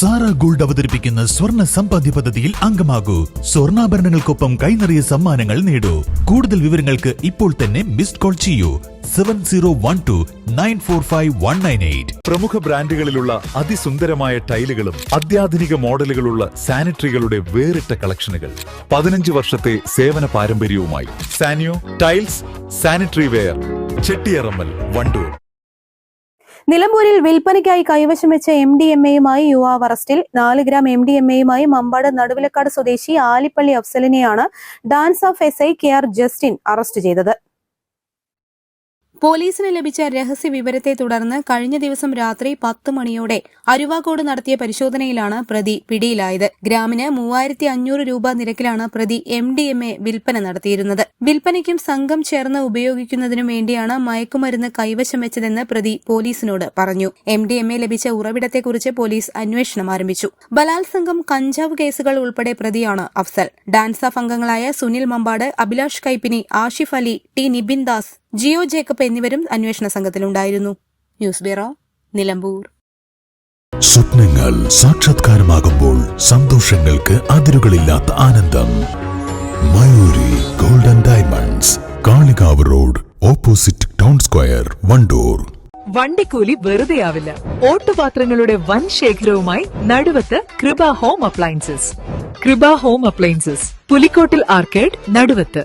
Sara gold അവതരിപ്പിക്കുന്ന സ്വർണ്ണ സമ്പാദ്യ പദ്ധതിയിൽ അംഗമാകൂ. സ്വർണ്ണാഭരണങ്ങൾക്കൊപ്പം കൈനിറിയ സമ്മാനങ്ങൾ നേടൂ. കൂടുതൽ വിവരങ്ങൾക്ക് ഇപ്പോൾ തന്നെ മിസ്ഡ് കോൾ ചെയ്യൂ 7012945198. പ്രമുഖ ബ്രാൻഡുകളിലുള്ള അതിസുന്ദരമായ ടൈലുകളും അത്യാധുനിക മോഡലുകളുള്ള സാനിറ്ററികളുടെ വേറിട്ട കളക്ഷനുകൾ 15 വർഷത്തെ സേവന പാരമ്പര്യവുമായി Saniyo tiles sanitary ware, Chettiyarammal, Wandoor. നിലമ്പൂരിൽ വിൽപ്പനയ്ക്കായി കൈവശം വെച്ച MDMA-യുമായി യുവാവ് അറസ്റ്റിൽ. 4 ഗ്രാം MDMA-യുമായി മമ്പാട് നടുവിലക്കാട് സ്വദേശി ആലിപ്പള്ളി അഫ്സലിനെയാണ് DANSAF SI KR Justin arrest ചെയ്തത്. പോലീസിന് ലഭിച്ച രഹസ്യ വിവരത്തെ തുടർന്ന് കഴിഞ്ഞ ദിവസം രാത്രി 10 മണിയോടെ അരുവാക്കോട് നടത്തിയ പരിശോധനയിലാണ് പ്രതി പിടിയിലായത്. ഗ്രാമിന് 3500 രൂപ നിരക്കിലാണ് പ്രതി MDMA വിൽപ്പന നടത്തിയിരുന്നത്. വിൽപ്പനയ്ക്കും സംഘം ചേർന്ന് ഉപയോഗിക്കുന്നതിനും വേണ്ടിയാണ് മയക്കുമരുന്ന് കൈവശം വെച്ചതെന്ന് പ്രതി പോലീസിനോട് പറഞ്ഞു. MDMA ലഭിച്ച ഉറവിടത്തെക്കുറിച്ച് പോലീസ് അന്വേഷണം ആരംഭിച്ചു. ബലാത്സംഗം, കഞ്ചാവ് കേസുകൾ ഉൾപ്പെടെ പ്രതിയാണ് അഫ്സൽ. ഡാൻസ് ഓഫ് അംഗങ്ങളായ സുനിൽ മമ്പാട്, അഭിലാഷ് കൈപ്പിനി, ആഷിഫ് അലി, ടി നിബിൻ ദാസ്, ജിയോ ജേക്കബ് എന്നിവരും അന്വേഷണ സംഘത്തിലുണ്ടായിരുന്നു. News bureau, Nilambur. സ്വപ്നങ്ങൾ സാക്ഷാത്കാരമാകുമ്പോൾ സന്തോഷങ്ങൾക്ക് അതിരുകളില്ലാത്ത ആനന്ദം. Mayuri golden diamonds, Kalikavu road, opposite town square, Wandoor. വണ്ടിക്കൂലി വെറുതെയാവില്ല. ഓട്ടുപാത്രങ്ങളുടെ വൻ ശേഖരവുമായി Naduvath Krupa home appliances. Krupa home appliances, Pulikottil arcade, നടുവത്ത്.